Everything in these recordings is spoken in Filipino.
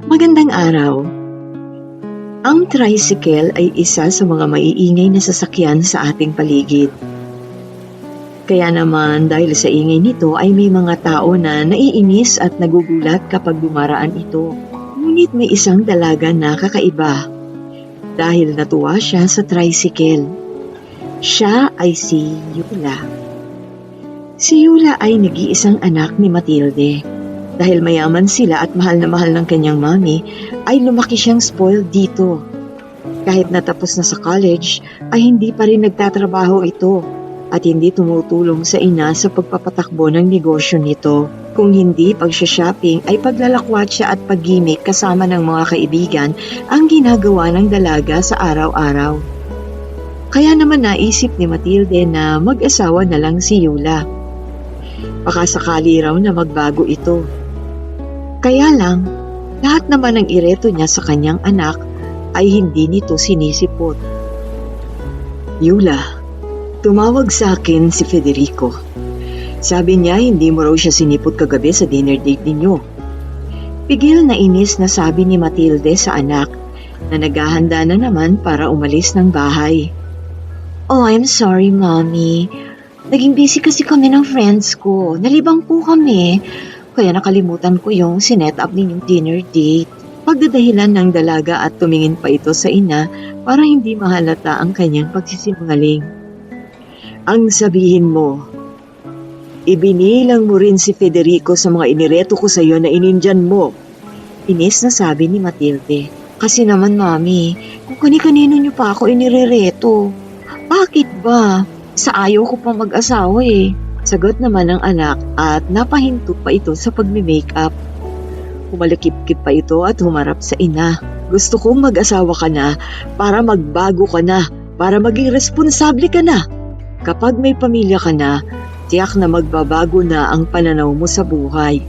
Magandang araw. Ang tricycle ay isa sa mga maiingay na sasakyan sa ating paligid. Kaya naman dahil sa ingay nito ay may mga tao na naiinis at nagugulat kapag dumaraan ito. Ngunit may isang dalaga na kakaiba dahil natuwa siya sa tricycle. Siya ay si Yula. Si Yula ay nag-iisang anak ni Matilde. Dahil mayaman sila at mahal na mahal ng kanyang mami, ay lumaki siyang spoiled dito. Kahit natapos na sa college, ay hindi pa rin nagtatrabaho ito at hindi tumutulong sa ina sa pagpapatakbo ng negosyo nito. Kung hindi pagsha-shopping ay paglalakwatsa at paggimik kasama ng mga kaibigan ang ginagawa ng dalaga sa araw-araw. Kaya naman naisip ni Matilde na mag-asawa na lang si Yula. Baka sakali raw na magbago ito. Kaya lang, lahat naman ng ireto niya sa kanyang anak ay hindi nito sinisipot. Yula, tumawag sa akin si Federico. Sabi niya hindi mo raw siya sinipot kagabi sa dinner date ninyo. Pigil na inis na sabi ni Matilde sa anak na naghahanda na naman para umalis ng bahay. Oh, I'm sorry, Mommy. Naging busy kasi kami ng friends ko. Nalibang po kami. Kaya nakalimutan ko yung sinet up ninyong dinner date. Pagdadahilan ng dalaga at tumingin pa ito sa ina para hindi mahalata ang kanyang pagsisinungaling. Ang sabihin mo, ibinilang mo rin si Federico sa mga inireto ko sa iyo na inindyan mo. Inis na sabi ni Matilde. Kasi naman, Mami, kung kani-kanino niyo pa ako inirereto. Bakit ba? Sa ayaw ko pang mag-asawa eh. Sagot naman ng anak at napahinto pa ito sa pagme-makeup. Humalikip-kip pa ito at humarap sa ina. Gusto kong mag-asawa ka na para magbago ka na, para maging responsable ka na. Kapag may pamilya ka na, tiyak na magbabago na ang pananaw mo sa buhay.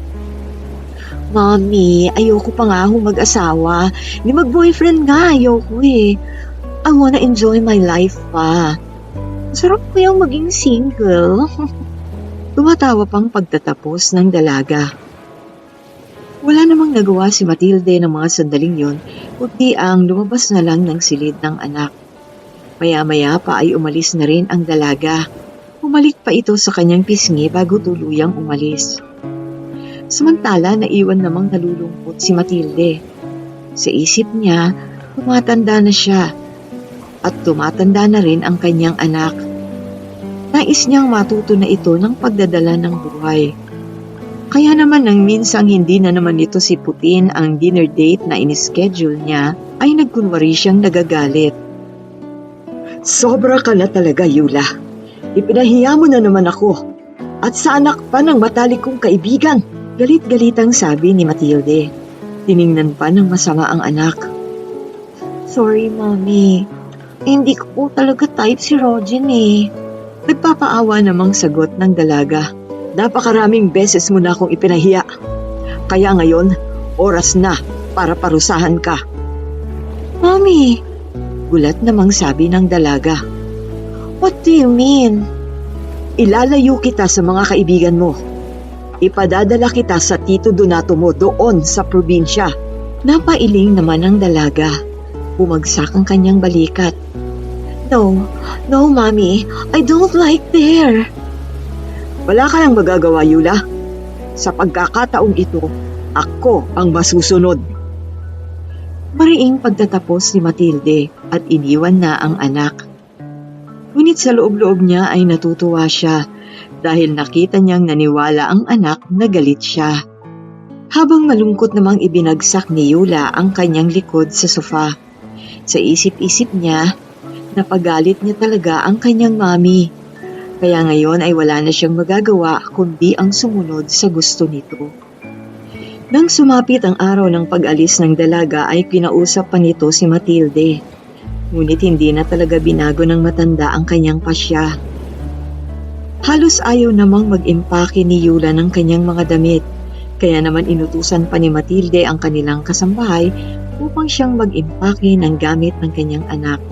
Mommy, ayoko pa nga akong mag-asawa. Ni mag-boyfriend nga, ayoko eh. I wanna enjoy my life pa. Sarap ko yung maging single. Tumatawa pang pagtatapos ng dalaga. Wala namang nagawa si Matilde ng mga sandaling yon, kundi ang lumabas na lang ng silid ng anak. Maya-maya pa ay umalis na rin ang dalaga. Umalik pa ito sa kanyang pisngi bago tuluyang umalis. Samantala, naiwan namang nalulungkot si Matilde. Sa isip niya, tumatanda na siya at tumatanda na rin ang kanyang anak. Nais niyang matuto na ito ng pagdadala ng buhay. Kaya naman nang minsang hindi na naman ito siputin ang dinner date na inischedule niya, ay nagkunwari siyang nagagalit. Sobra ka na talaga, Yula. Ipinahiya mo na naman ako. At sa anak pa ng matalik kong kaibigan. Galit-galitang sabi ni Matilde. Tiningnan pa ng masama ang anak. Sorry, Mommy. Hindi ko po talaga type si Rogen eh. Nagpapaawa namang sagot ng dalaga. Napakaraming beses mo na akong ipinahiya. Kaya ngayon, oras na para parusahan ka. Mommy! Gulat namang sabi ng dalaga. What do you mean? Ilalayo kita sa mga kaibigan mo. Ipadadala kita sa Tito Donato mo doon sa probinsya. Napailing naman ng dalaga. Bumagsak ang kanyang balikat. No, Mommy. I don't like there. Wala ka nang magagawa, Yula. Sa pagkakataong ito, ako ang masusunod. Mariing pagtatapos ni Matilde at iniwan na ang anak. Ngunit sa loob-loob niya ay natutuwa siya dahil nakita niyang naniwala ang anak na galit siya. Habang malungkot namang ibinagsak ni Yula ang kanyang likod sa sofa. Sa isip-isip niya, napagalit niya talaga ang kanyang mami. Kaya ngayon ay wala na siyang magagawa kundi ang sumunod sa gusto nito. Nang sumapit ang araw ng pag-alis ng dalaga ay kinausap pa nito si Matilde. Ngunit hindi na talaga binago ng matanda ang kanyang pasya. Halos ayaw namang mag-impake ni Yula ng kanyang mga damit. Kaya naman inutusan pa ni Matilde ang kanilang kasambahay upang siyang mag-impake ng gamit ng kanyang anak.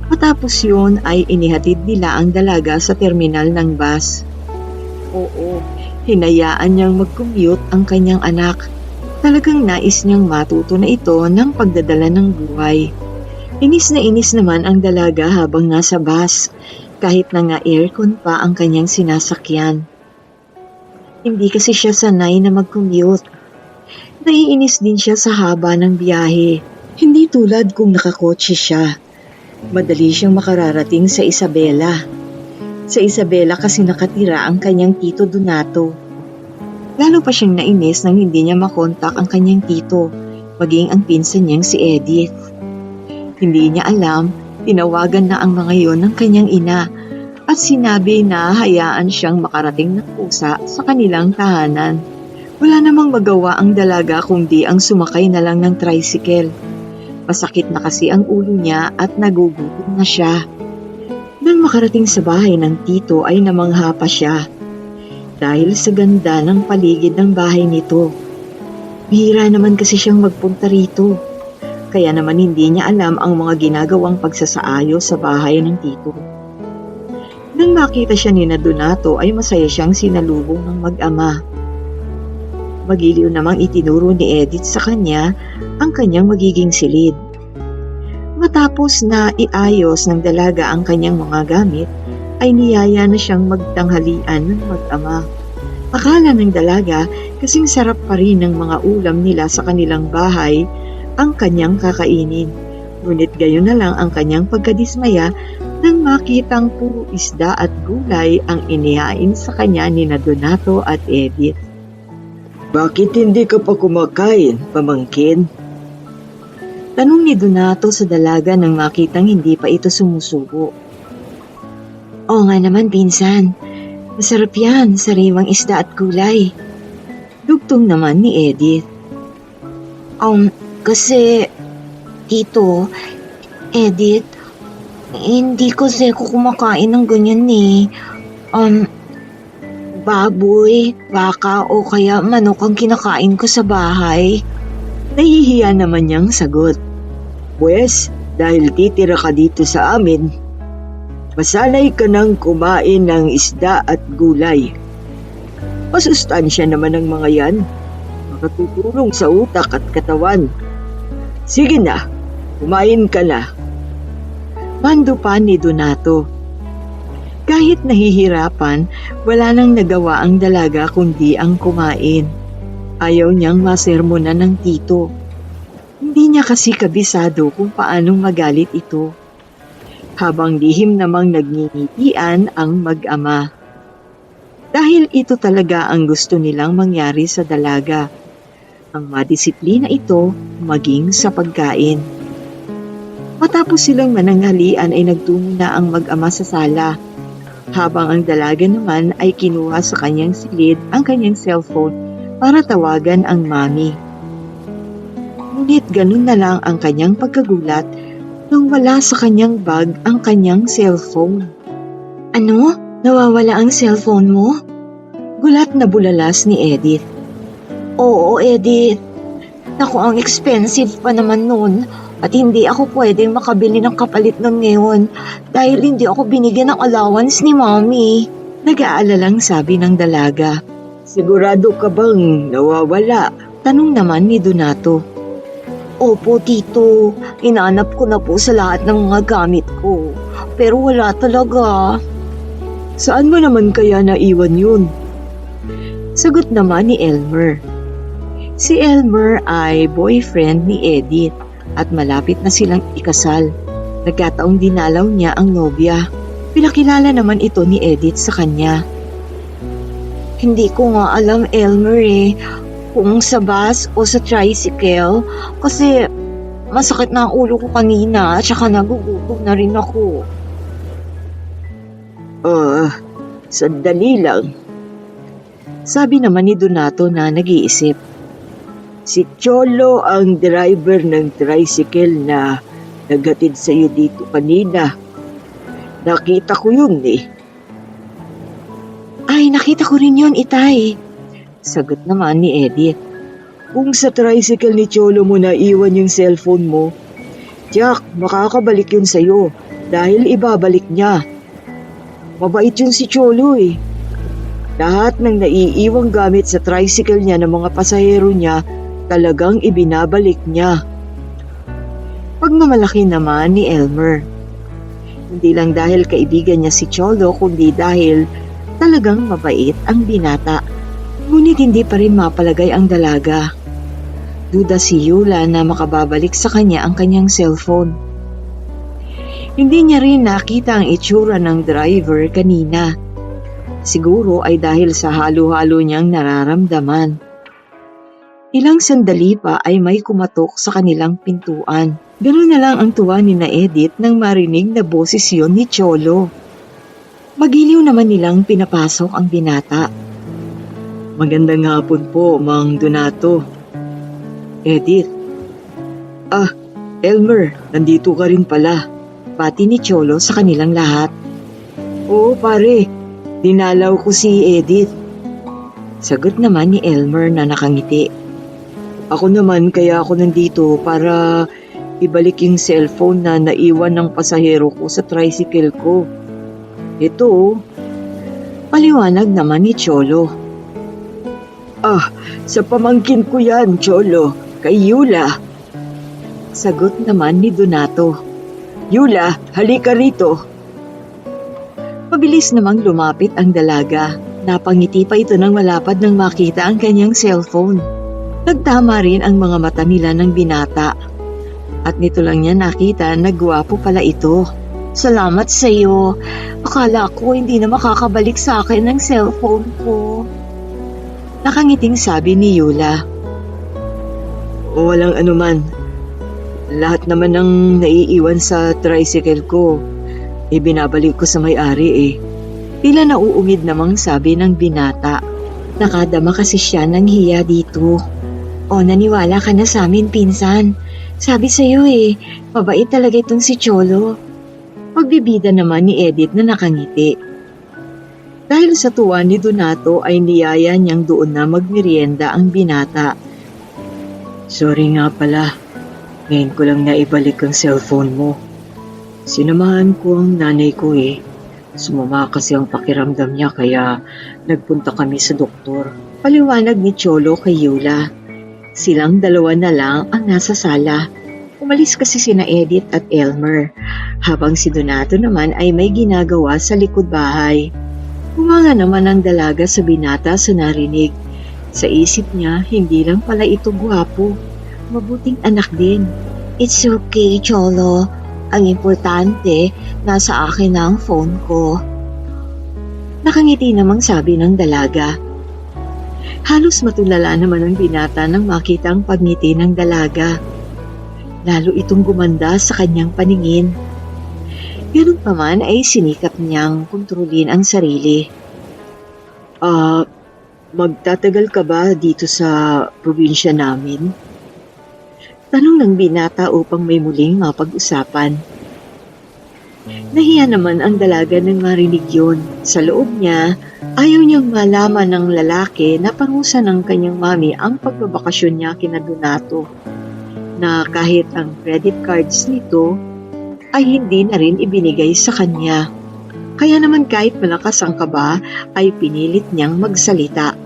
Matapos yun ay inihatid nila ang dalaga sa terminal ng bus. Oo, hinayaan niyang mag-commute ang kanyang anak. Talagang nais niyang matuto na ito ng pagdadala ng buhay. Inis na inis naman ang dalaga habang nasa bus, kahit na nga aircon pa ang kanyang sinasakyan. Hindi kasi siya sanay na mag-commute. Naiinis din siya sa haba ng biyahe. Hindi tulad kung nakakotse siya. Madali siyang makararating sa Isabela. Sa Isabela kasi nakatira ang kanyang tito Donato. Lalo pa siyang nainis nang hindi niya makontak ang kanyang tito, maging ang pinsan niyang si Edith. Hindi niya alam, tinawagan na ang mga yon ng kanyang ina at sinabi na hayaan siyang makarating ng pusa sa kanilang tahanan. Wala namang magawa ang dalaga kundi ang sumakay na lang ng tricycle. Masakit na kasi ang ulo niya at nagugutom na siya. Nang makarating sa bahay ng tito ay namangha pa siya. Dahil sa ganda ng paligid ng bahay nito. Bihira naman kasi siyang magpunta rito. Kaya naman hindi niya alam ang mga ginagawang pagsasaayos sa bahay ng tito. Nang makita siya ni Donato ay masaya siyang sinalubong ng mag-ama. Magiliw namang itinuro ni Edith sa kanya ang kanyang magiging silid. Matapos na iayos ng dalaga ang kanyang mga gamit, ay niyaya na siyang magtanghalian ng mag-ama. Akala ng dalaga kasing sarap pa rin ng mga ulam nila sa kanilang bahay ang kanyang kakainin. Ngunit gayon na lang ang kanyang pagkadismaya nang makitang puro isda at gulay ang inihain sa kanya ni Donato at Edith. Bakit hindi ka pa kumakain, pamangkin? Tanong ni Donato sa dalaga nang makitang hindi pa ito sumusubo. Oo nga naman, pinsan. Masarap yan, sariwang isda at gulay. Dugtong naman ni Edith. Kasi, Tito, Edith, hindi kasi ako kumakain ng ganyan eh. Baboy, baka o kaya manok ang kinakain ko sa bahay. Nahihiya naman niyang sagot. Pwes, dahil titira ka dito sa amin, masanay ka nang kumain ng isda at gulay. Masustansya naman ang mga yan. Makatutulong sa utak at katawan. Sige na, kumain ka na. Mando pa ni Donato. Kahit nahihirapan, wala nang nagawa ang dalaga kundi ang kumain. Ayaw niyang masermonan ng tito. Hindi niya kasi kabisado kung paanong magalit ito. Habang lihim namang nagngingitian ang mag-ama. Dahil ito talaga ang gusto nilang mangyari sa dalaga. Ang madisiplina ito maging sa pagkain. Matapos silang mananghalian ay nagtungo na ang mag-ama sa sala. Habang ang dalaga naman ay kinuha sa kanyang silid ang kanyang cellphone para tawagan ang mami. Ngunit ganun na lang ang kanyang pagkagulat nang wala sa kanyang bag ang kanyang cellphone. Ano? Nawawala ang cellphone mo? Gulat na bulalas ni Edith. Oo, Edith. Naku, ang expensive pa naman nun. At hindi ako pwedeng makabili ng kapalit nun ngayon dahil hindi ako binigyan ng allowance ni Mommy. Nag-aalalang sabi ng dalaga. Sigurado ka bang nawawala? Tanong naman ni Donato. Opo, Tito. Inanap ko na po sa lahat ng mga gamit ko. Pero wala talaga. Saan mo naman kaya naiwan yun? Sagot naman ni Elmer. Si Elmer ay boyfriend ni Edith at malapit na silang ikasal. Nagkataong dinalaw niya ang nobya. Pinakilala naman ito ni Edith sa kanya. Hindi ko nga alam, Elmer kung sa bus o sa tricycle kasi masakit na ang ulo ko kanina at saka nagugutom na rin ako. Sandali lang. Sabi naman ni Donato na nag-iisip. Si Cholo ang driver ng tricycle na naghatid sa iyo dito kanina. Nakita ko yun eh. Ay, nakita ko rin yun, Itay. Sagot naman ni Edith. Kung sa tricycle ni Cholo mo na iwan yung cellphone mo, tiyak, makakabalik yun sa'yo dahil ibabalik niya. Mabait yun si Cholo eh. Lahat ng naiiwang gamit sa tricycle niya ng mga pasahero niya, talagang ibinabalik niya. Pagmamalaki naman ni Elmer. Hindi lang dahil kaibigan niya si Cholo, kundi dahil talagang mabait ang binata. Ngunit hindi pa rin mapalagay ang dalaga. Duda si Yula na makababalik sa kanya ang kanyang cellphone. Hindi niya rin nakita ang itsura ng driver kanina. Siguro ay dahil sa halo-halo niyang nararamdaman. Ilang sandali pa ay may kumatok sa kanilang pintuan. Ganoon na lang ang tuwa ni na Edith nang marinig na boses yun ni Cholo. Magiliw naman nilang pinapasok ang binata. Magandang hapon po, Mang Donato. Edith, Elmer, nandito ka rin pala. pati ni Cholo sa kanilang lahat. Oo pare, dinalaw ko si Edith. Sagot naman ni Elmer na nakangiti. Ako naman kaya ako nandito para ibalik yung cellphone na naiwan ng pasahero ko sa tricycle ko. Ito, Paliwanag naman ni Cholo. sa pamangkin ko yan, Cholo, kay Yula. Sagot naman ni Donato. Yula, halika rito. Mabilis namang lumapit ang dalaga. Napangiti pa ito nang malapad nang makita ang kanyang cellphone. Nagtama rin ang mga mata nila ng binata. At nito lang niya nakita na gwapo pala ito. Salamat sa iyo. Akala ko hindi na makakabalik sa akin ang cellphone ko. Nakangiting sabi ni Yula. Walang anuman. Lahat naman ng naiiwan sa tricycle ko, ibinabalik ko sa may-ari eh. Tila nauungid namang sabi ng binata. Nakadama kasi siya ng hiya dito. O naniwala ka na sa amin, pinsan. Sabi sa'yo eh, mabait talaga itong si Cholo. Pagbibida naman ni Edith na nakangiti. Dahil sa tuwa ni Donato ay niyaya niyang doon na magmerienda ang binata. Sorry nga pala, ngayon ko lang naibalik ang cellphone mo. Sinamahan ko ang nanay ko eh. Sumama kasi ang pakiramdam niya kaya nagpunta kami sa doktor. Paliwanag ni Cholo kay Yula. Silang dalawa na lang ang nasa sala. Umalis kasi sina Edith at Elmer, habang si Donato naman ay may ginagawa sa likod bahay. Humanga naman ang dalaga sa binata sa narinig. Sa isip niya, hindi lang pala ito gwapo. Mabuting anak din. It's okay, Cholo. Ang importante, nasa akin na ang phone ko. Nakangiti namang sabi ng dalaga. Halos matulala naman ang binata nang makita ang pagngiti ng dalaga. Lalo itong gumanda sa kanyang paningin. Ganun pa man ay sinikap niyang kontrolin ang sarili. Magtatagal ka ba dito sa probinsya namin? Tanong ng binata upang may muling mapag-usapan. Nahiya naman ang dalaga nang marinig yun. Sa loob niya, ayaw niyang malaman ng lalaki na parusa ng kanyang mami ang pagbabakasyon niya kina Donato. Na kahit ang credit cards nito ay hindi na rin ibinigay sa kanya. Kaya naman kahit malakas ang kaba ay pinilit niyang magsalita.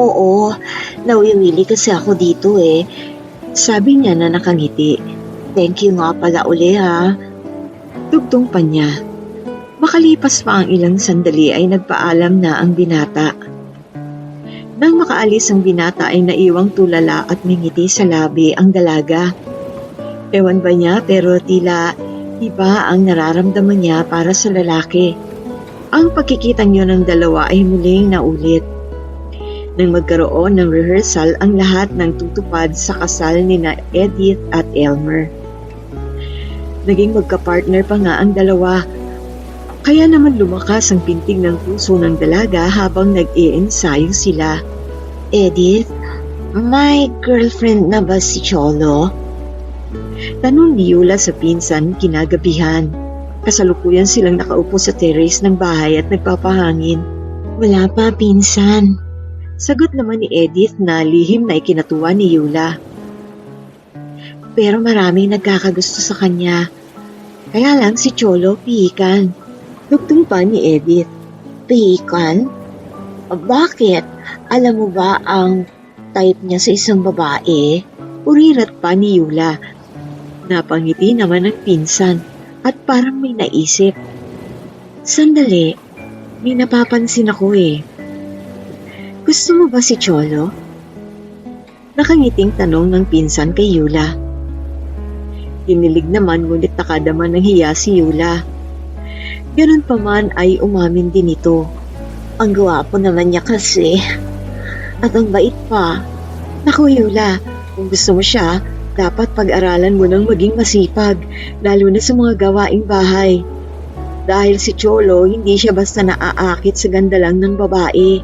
Oo, nawiwili kasi ako dito eh. Sabi niya na nakangiti. Thank you nga pala uli ha. Tugtong pa niya. Makalipas pa ang ilang sandali ay nagpaalam na ang binata. Nang makaalis ang binata ay naiwang tulala at mingiti sa labi ang dalaga. Ewan ba niya pero tila iba ang nararamdaman niya para sa lalaki. Ang pagkikitang yun ng dalawa ay muling naulit. Nang magkaroon ng rehearsal ang lahat ng tutupad sa kasal ni na Edith at Elmer. Naging magka-partner pa nga ang dalawa. Kaya naman lumakas ang pintig ng puso ng dalaga habang nag-iensayo sila. Edith, may girlfriend na ba si Cholo? Tanong ni Yula sa pinsan kinagabihan. Kasalukuyan silang nakaupo sa terrace ng bahay at nagpapahangin. Wala pa, pinsan. Sagot naman ni Edith na lihim na ikinatuwa ni Yula. Pero maraming nagkakagusto sa kanya. Kaya lang si Cholo pihikan. Dugtong pa ni Edith. Pihikan? Bakit? Alam mo ba ang type niya sa isang babae. Urirat pa ni Yula. Napangiti naman ang pinsan at parang may naisip. Sandali, may napapansin ako eh. Gusto mo ba si Cholo? Nakangiting tanong ng pinsan kay Yula. Hinilig naman ngunit nakadama ng hiya si Yula. Ganun pa man ay umamin din ito. Ang gwapo naman niya kasi. At ang bait pa. Naku Yula, kung gusto mo siya, dapat pag-aralan mo ng maging masipag, lalo na sa mga gawaing bahay. Dahil si Cholo, hindi siya basta naaakit sa ganda lang ng babae.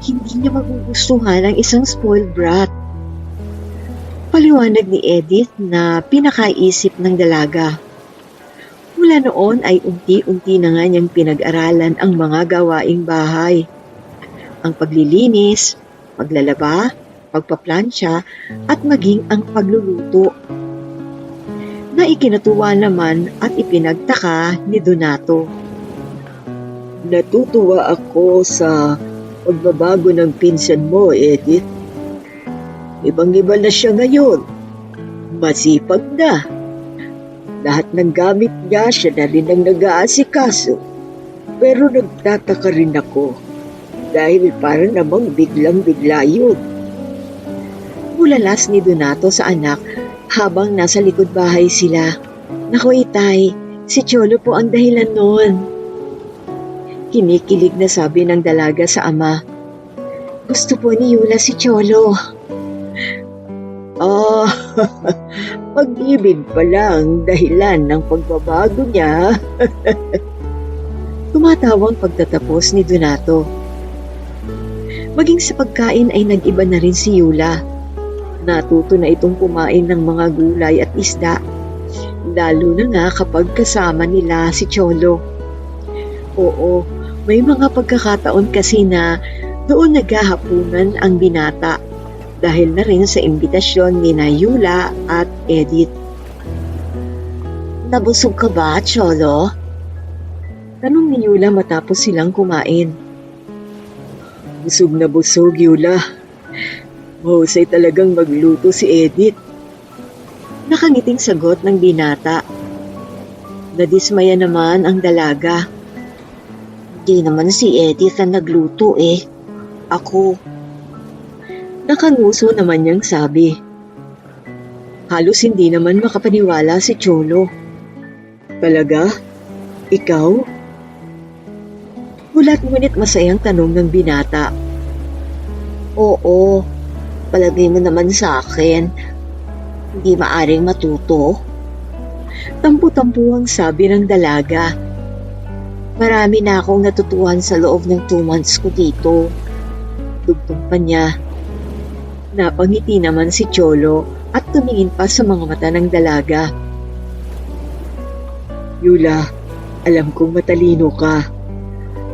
Hindi niya magugustuhan ang isang spoiled brat. Paliwanag ni Edith na pinakaisip ng dalaga. Mula noon ay unti-unti na nga niyang pinag-aralan ang mga gawaing bahay. Ang paglilinis, paglalaba, pagpaplansya, at maging ang pagluluto. Na ikinatuwa naman at ipinagtaka ni Donato. Natutuwa ako sa pagbabago ng pinsan mo, Edith. Ibang-iba na siya ngayon. Masipag na. Lahat ng gamit niya, siya na rin ang nag-aasikaso. Pero nagtataka rin ako dahil para namang biglang-bigla yun. Bulalas ni Donato sa anak habang nasa likod bahay sila. Naku itay, si Cholo po ang dahilan noon. Kinikilig na sabi ng dalaga sa ama. Gusto po ni Yula si Cholo. Ah, pag-ibig pala ang dahilan ng pagbabago niya. Tumatawang pagtatapos ni Donato. Maging sa pagkain ay nag-iba na rin si Yula. Natuto na itong kumain ng mga gulay at isda. Lalo na nga kapag kasama nila si Cholo. Oo, may mga pagkakataon kasi na doon naghahapunan ang binata dahil na rin sa imbitasyon ni Yula at Edith. Nabusog ka ba, Cholo? Tanong ni Yula matapos silang kumain. Busog na busog, Yula. Mahusay talagang magluto si Edith. Nakangiting sagot ng binata. Nadismaya naman ang dalaga. Di naman si Edith ang nagluto eh. Ako. Nakanguso naman niyang sabi. Halos hindi naman makapaniwala si Cholo. Talaga? Ikaw? Gulat ngunit masayang tanong ng binata. Oo, palagay mo naman sa akin. Hindi maaring matuto. Tampu-tampu ang sabi ng dalaga. Marami na akong natutuhan sa loob ng 2 months ko dito. Dugtong pa niya. Napangiti naman si Cholo at tumingin pa sa mga mata ng dalaga. Yula, alam kong matalino ka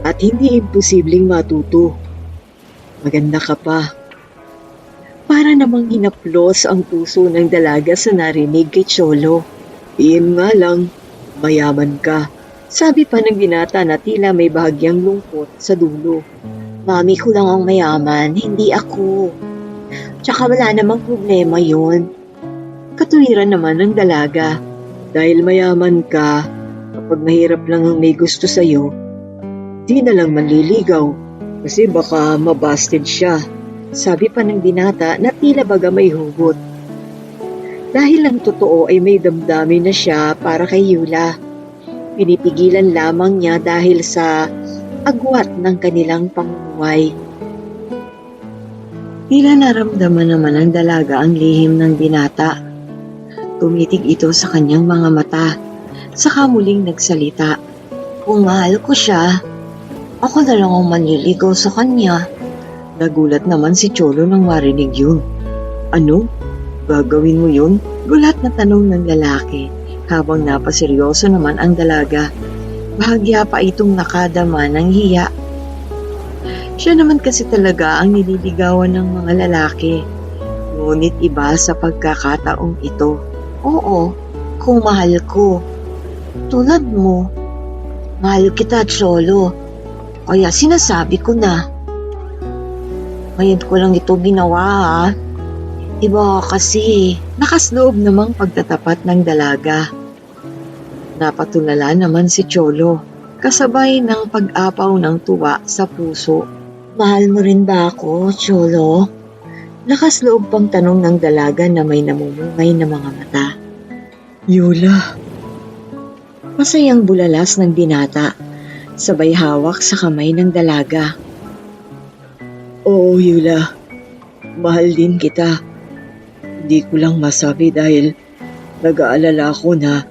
at hindi imposibleng matuto. Maganda ka pa. Para namang hinaplos ang puso ng dalaga sa narinig kay Cholo. Iyon nga lang, mayaman ka. Sabi pa ng binata na tila may bahagyang lungkot sa dulo. Mami ko lang ang mayaman, hindi ako. Tsaka wala namang problema yun. Katuwiran naman ng dalaga. Dahil mayaman ka, kapag mahirap lang ang may gusto sa'yo, di na lang manliligaw kasi baka mabasted siya. Sabi pa ng binata na tila baga may hugot. Dahil ang totoo ay may damdamin na siya para kay Yula. Pinipigilan lamang niya dahil sa agwat ng kanilang pamumuhay. Tila naramdaman naman ng dalaga ang lihim ng binata. Tumitig ito sa kanyang mga mata, saka muling nagsalita. Kung mahal ko siya, ako na lang ang manliligaw sa kanya. Nagulat naman si Cholo nang marinig yun. Ano? Gagawin mo yun? Gulat na tanong ng lalaki, habang napaseryoso naman ang dalaga. Bahagya pa itong nakadama ng hiya. Siya naman kasi talaga ang nililigawan ng mga lalaki. Ngunit iba sa pagkakataong ito. Oo, kung mahal ko. Tulad mo. Mahal kita, Cholo. Kaya sinasabi ko na. Ngayon ko lang ito ginawa ha. Iba kasi. Lakas loob namang pagtatapat ng dalaga. Napatulala naman si Cholo, kasabay ng pag-apaw ng tuwa sa puso. Mahal mo rin ba ako, Cholo? Lakas loob pang tanong ng dalaga na may namumungay na mga mata. Yula, Masayang bulalas ng binata, sabay hawak sa kamay ng dalaga. oo Yula, mahal din kita. Hindi ko lang masabi dahil nag-aalala ako na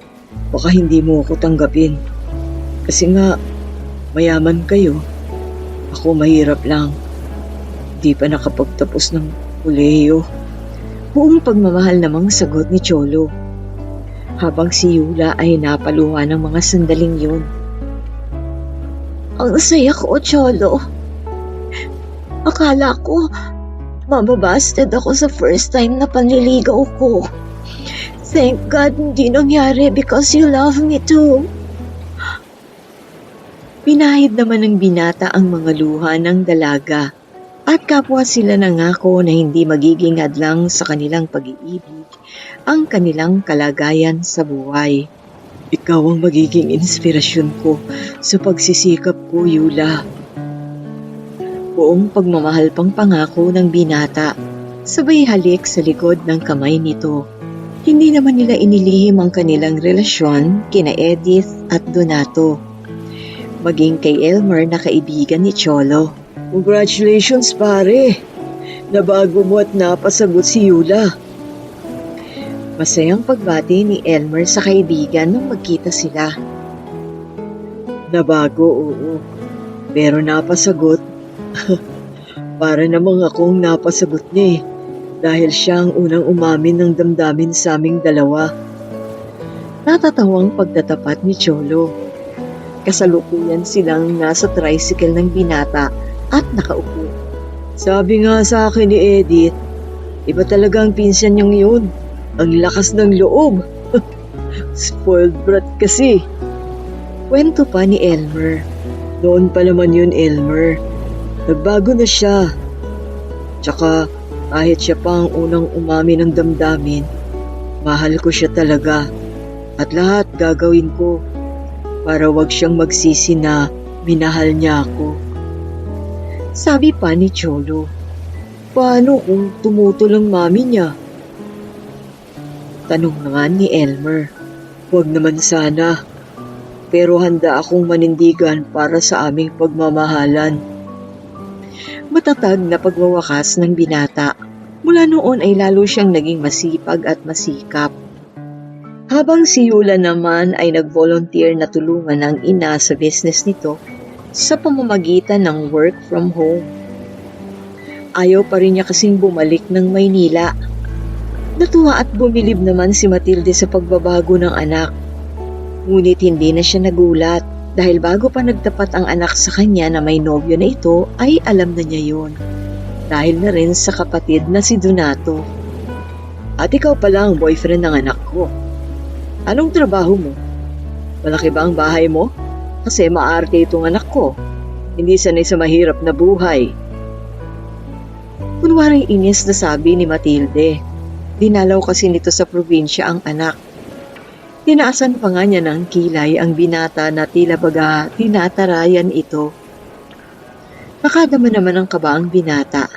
baka hindi mo ako tanggapin. Kasi nga, mayaman kayo. Ako mahirap lang. Di pa nakapagtapos ng kolehiyo. Buong pagmamahal namang sagot ni Cholo. Habang si Yula ay napaluha ng mga sandaling yun. Ang saya ko, Cholo. Akala ko, mababasted ako sa first time na panliligaw ko. Thank God hindi nangyari because you love me too. Pinahid naman ng binata ang mga luha ng dalaga at kapwa sila nangako na hindi magiging hadlang sa kanilang pag-iibig ang kanilang kalagayan sa buhay. Ikaw ang magiging inspirasyon ko sa pagsisikap ko, Yula. Buong pagmamahal pang pangako ng binata, sabay halik sa likod ng kamay nito. Hindi naman nila inilihim ang kanilang relasyon kina Edith at Donato. Maging kay Elmer na kaibigan ni Cholo. Congratulations, pare. Nabago mo at napasagot si Yula. Masayang pagbati ni Elmer sa kaibigan nung magkita sila. Nabago, oo. Pero napasagot. Para namang akong napasagot niya eh. Dahil siya ang unang umamin ng damdamin sa aming dalawa. Natatawang pagtatapat ni Cholo. Kasalukuyan silang nasa tricycle ng binata at nakaupo. Sabi nga sa akin ni Edith, iba talaga ang pinsan niyang yun. Ang lakas ng loob. Spoiled brat kasi. Kwento pa ni Elmer. Noon pa naman yun, Elmer. Nagbago na siya. Tsaka kahit siya pa ang unang umami ng damdamin, mahal ko siya talaga. At lahat gagawin ko para wag siyang magsisi na minahal niya ako. Sabi pa ni Cholo. Paano kung tumutol ang mami niya? Tanong naman ni Elmer. Huwag naman sana. Pero handa akong manindigan para sa aming pagmamahalan. Matatag na pagwawakas ng binata. Mula noon ay lalo siyang naging masipag at masikap. Habang si Yula naman ay nag-volunteer na tulungan ang ina sa business nito sa pamamagitan ng work from home. Ayaw pa rin niya kasing bumalik ng Maynila. Natuwa at bumilib naman si Matilde sa pagbabago ng anak. Ngunit hindi na siya nagulat dahil bago pa nagtapat ang anak sa kanya na may nobyo na ito ay alam na niya yon. Dahil na rin sa kapatid na si Donato. At ikaw pala ang boyfriend ng anak ko. Anong trabaho mo? Malaki ba ang bahay mo? Kasi maarte itong anak ko. Hindi sanay sa mahirap na buhay. Kunwaring inis na sabi ni Matilde. Dinalaw kasi nito sa probinsya ang anak. Tinaasan pa nga niya ng kilay ang binata na tila baga tinatarayan ito. Nakadama naman ang kaba ang binata.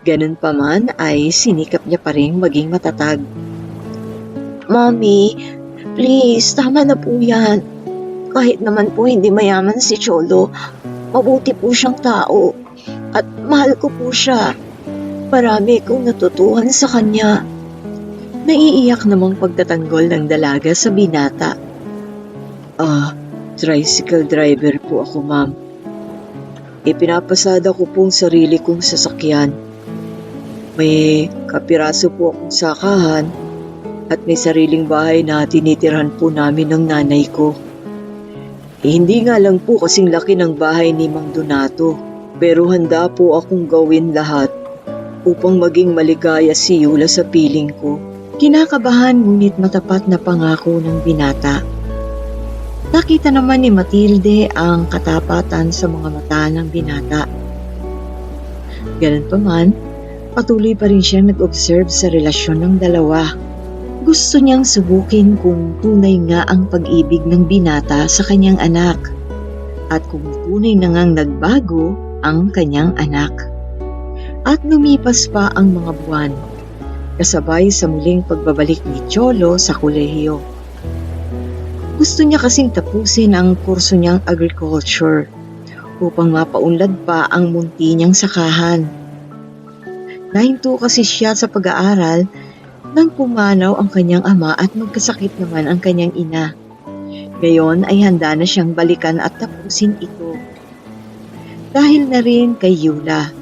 Ganun pa man ay sinikap niya pa rin maging matatag. Mommy, please, tama na po yan. Kahit naman po hindi mayaman si Cholo, mabuti po siyang tao. At mahal ko po siya. Marami kong natutuhan sa kanya. Naiiyak namang pagtatanggol ng dalaga sa binata. Tricycle driver po ako, ma'am. Ipinapasada ko pong sarili kong sasakyan. May kapiraso po akong sakahan at may sariling bahay na tinitirhan po namin ng nanay ko. Hindi nga lang po kasing laki ng bahay ni Mang Donato, pero handa po akong gawin lahat upang maging maligaya si Yula sa piling ko. Kinakabahan ngunit matapat na pangako ng binata. Nakita naman ni Matilde ang katapatan sa mga mata ng binata. Ganun pa man, patuloy pa rin siyang nag-observe sa relasyon ng dalawa. Gusto niyang subukin kung tunay nga ang pag-ibig ng binata sa kanyang anak at kung tunay na ngang nagbago ang kanyang anak. At lumipas pa ang mga buwan, kasabay sa muling pagbabalik ni Cholo sa kolehiyo. Gusto niya kasing tapusin ang kurso niyang agriculture upang mapaunlad pa ang munti niyang sakahan. Nahinto kasi siya sa pag-aaral nang pumanaw ang kanyang ama at magkasakit naman ang kanyang ina. Ngayon ay handa na siyang balikan at tapusin ito. Dahil na rin kay Yula,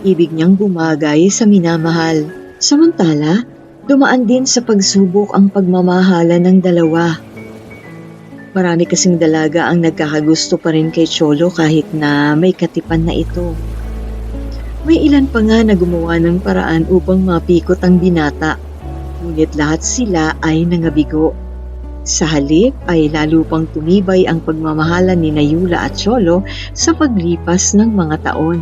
ibig niyang bumagay sa minamahal. Samantala, dumaan din sa pagsubok ang pagmamahala ng dalawa. Marami kasing dalaga ang nagkakagusto pa rin kay Cholo kahit na may katipan na ito. May ilan pa nga na gumawa ng paraan upang mapikot ang binata, ngunit lahat sila ay nangabigo. Sa halip ay lalo pang tumibay ang pagmamahala ni Yula at Cholo sa paglipas ng mga taon,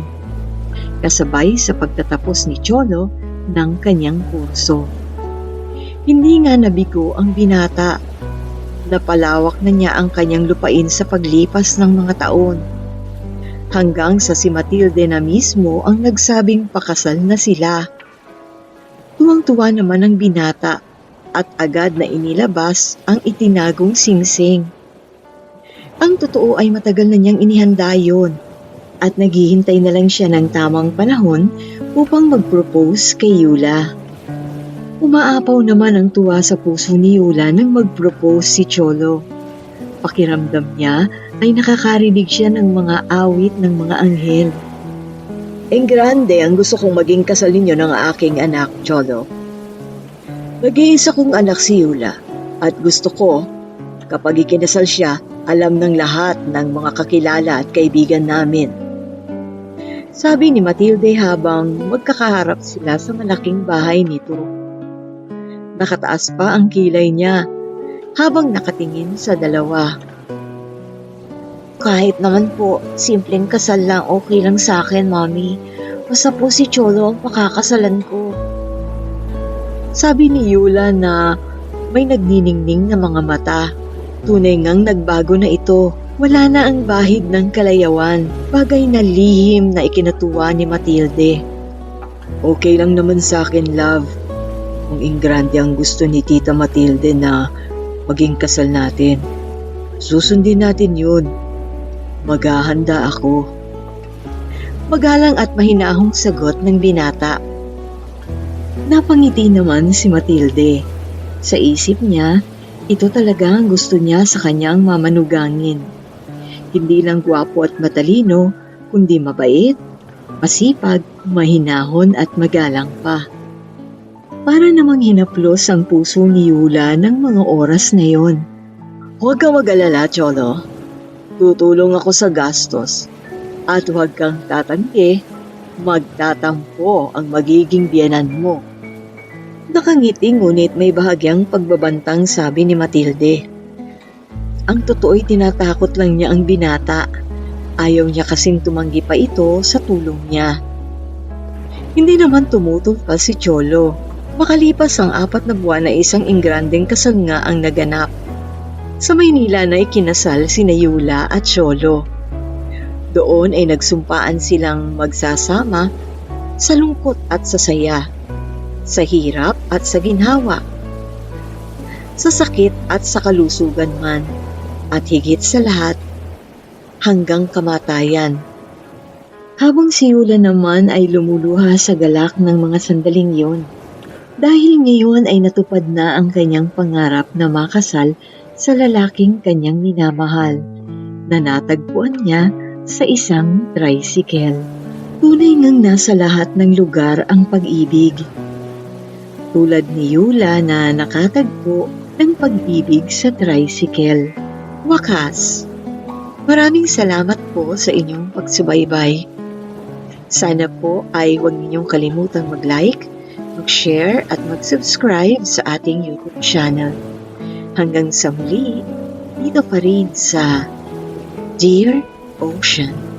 kasabay sa pagtatapos ni Cholo ng kanyang kurso. Hindi nga nabigo ang binata. Napalawak na niya ang kanyang lupain sa paglipas ng mga taon. Hanggang sa si Matilde na mismo ang nagsabing pakasal na sila. Tuwang-tuwa naman ang binata at agad na inilabas ang itinagong singsing. Ang totoo ay matagal na niyang inihanda yon at naghihintay na lang siya ng tamang panahon upang mag-propose kay Yula. Umaapaw naman ang tuwa sa puso ni Yula nang mag-propose si Cholo. Pakiramdam niya ay nakakarinig siya ng mga awit ng mga anghel. Grande ang gusto kong maging kasal ninyo ng aking anak, Cholo. Nag-iisa kong anak si Yula at gusto ko, kapag ikinasal siya, alam ng lahat ng mga kakilala at kaibigan namin. Sabi ni Matilde habang magkakaharap sila sa malaking bahay nito. Nakataas pa ang kilay niya habang nakatingin sa dalawa. Kahit naman po, simpleng kasal lang okay lang sa akin, Mami. Basta po si Cholo ang pakakasalan ko. Sabi ni Yula na may nagniningning na mga mata. Tunay ngang nagbago na ito. Wala na ang bahid ng kalayawan, bagay na lihim na ikinatuwa ni Matilde. Okay lang naman sa akin, love. Kung ingrande ang gusto ni Tita Matilde na maging kasal natin, susundin natin yun. Maghahanda ako. Magalang at mahinahong sagot ng binata. Napangiti naman si Matilde. Sa isip niya, ito talaga ang gusto niya sa kanyang mamanugangin. Hindi lang gwapo at matalino, kundi mabait, masipag, mahinahon at magalang pa. Para namang hinaplos ang puso ni Yula ng mga oras na yon. Huwag kang mag-alala, Cholo. Tutulong ako sa gastos. At huwag kang tatanggi, magtatampo ang magiging biyenan mo. Nakangiti ngunit may bahagyang pagbabantang sabi ni Matilde. Ang totoo'y tinatakot lang niya ang binata. Ayaw niya kasing tumanggi pa ito sa tulong niya. Hindi naman tumutol pa si Cholo. Makalipas ang 4 na buwan na isang ingrandeng kasal nga ang naganap. Sa Maynila na ikinasal sina Yula at Cholo. Doon ay nagsumpaan silang magsasama sa lungkot at sa saya, sa hirap at sa ginhawa, sa sakit at sa kalusugan man, at higit sa lahat, hanggang kamatayan. Habang si Yula naman ay lumuluha sa galak ng mga sandaling yon, dahil ngayon ay natupad na ang kanyang pangarap na makasal sa lalaking kanyang minamahal, na natagpuan niya sa isang tricycle. Tunay ngang nasa lahat ng lugar ang pag-ibig. Tulad ni Yula na nakatagpo ng pag-ibig sa tricycle. Wakas! Maraming salamat po sa inyong pagsubaybay. Sana po ay huwag ninyong kalimutang mag-like, mag-share at mag-subscribe sa ating YouTube channel. Hanggang sa muli, dito pa rin sa Dear Ocean.